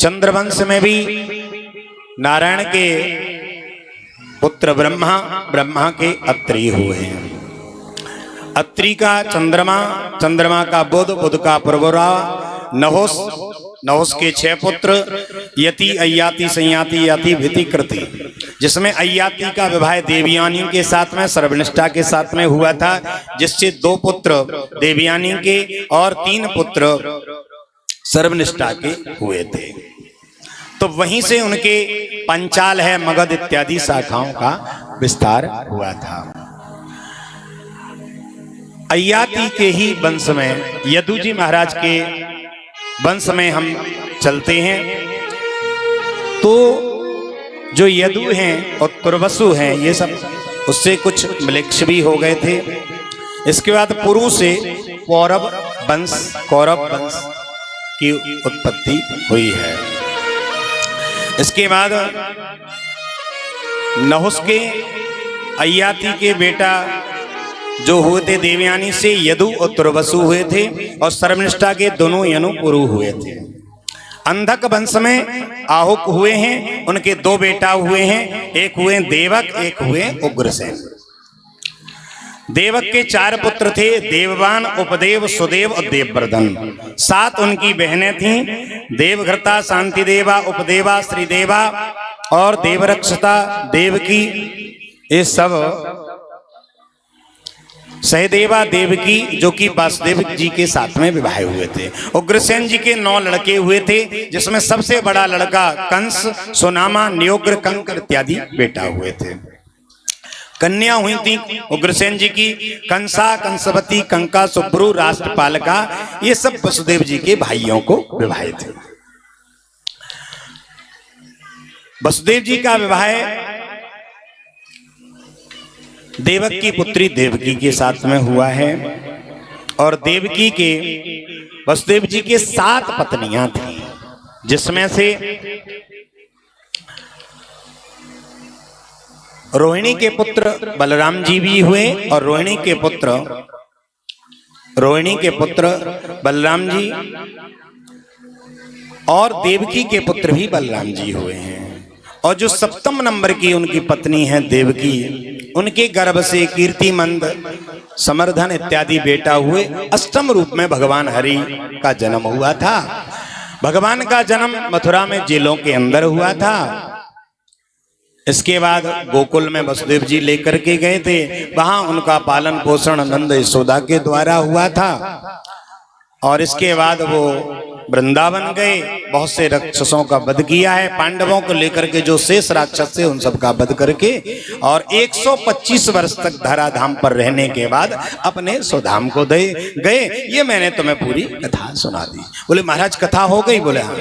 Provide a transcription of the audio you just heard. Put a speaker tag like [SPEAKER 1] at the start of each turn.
[SPEAKER 1] चंद्रवंश में भी नारायण के पुत्र ब्रह्मा, ब्रह्मा के अत्रि हुए हैं। अत्रि का चंद्रमा, चंद्रमा का बुध, बुध का पुरबुरा, नहुस, नहुस के 6 पुत्र यति, अय्याति, संयाति, याति, भिति, कृति, जिसमें अय्याति का विवाह देवयानी के साथ में सर्वनिष्ठा के साथ में हुआ था, जिससे 2 पुत्र देवयानी के और 3 पुत्र सर्वनिष्ठा के हुए थे। तो वहीं से उनके पंचाल है, मगध इत्यादि शाखाओं का विस्तार हुआ था। अय्याति के ही वंश में यदु जी महाराज के वंश में हम चलते हैं। तो जो यदु हैं और तुर्वसु हैं, ये सब उससे कुछ म्लेच्छ भी हो गए थे। इसके बाद पुरु से कौरव वंश की उत्पत्ति हुई है। इसके बाद नहुस के अय्याति के बेटा जो हुए थे देवयानी से यदु और तुर्वसु हुए थे, और सर्वनिष्ठा के दोनों यनु पुरु हुए थे। अंधक वंश में आहुक हुए हैं, उनके 2 बेटा हुए हैं, एक हुए देवक, एक हुए उग्रसेन। देवक के 4 पुत्र थे, देववान, उपदेव, सुदेव और देववर्धन। 7 उनकी बहनें थीं, देवघृता, शांतिदेवा, उपदेवा, श्रीदेवा और देवरक्षता, देवकी। ये सब सहदेवा देवकी जो कि वासुदेव जी के साथ में विवाह हुए थे। उग्रसेन जी के 9 लड़के हुए थे, जिसमें सबसे बड़ा लड़का कंस, सुनामा, न्योग्र, कंकर इत्यादि बेटा हुए थे। कन्या हुई थी उग्रसेन जी की कंसा, कंसवती, कंका, सुब्रू, राष्ट्रपालिका। ये सब वसुदेव जी के भाइयों को विवाह थे। वसुदेव जी का विवाह देवक की पुत्री देवकी के साथ में हुआ है, और देवकी के वसुदेव जी के 7 पत्नियां थीं, जिसमें से रोहिणी के पुत्र बलराम जी भी हुए, और रोहिणी के पुत्र बलराम जी और देवकी के पुत्र भी बलराम जी हुए हैं। और जो 7 नंबर की उनकी पत्नी है देवकी, उनके गर्भ से कीर्तिमंद, समर्धन इत्यादि बेटा हुए। अष्टम रूप में भगवान हरि का जन्म हुआ था। भगवान का जन्म मथुरा में जेलों के अंदर हुआ था। इसके बाद गोकुल में वसुदेव जी लेकर के गए थे, वहां उनका पालन पोषण नंद यशोदा के द्वारा हुआ था। और इसके बाद वो वृंदावन गए, बहुत से राक्षसों का वध किया है। पांडवों को लेकर के जो शेष राक्षस थे उन सब का वध करके, और 125 वर्ष तक धराधाम पर रहने के बाद अपने स्वधाम को दे गए। ये मैंने तुम्हें पूरी कथा सुना दी। बोले महाराज कथा हो गई? बोले हाँ।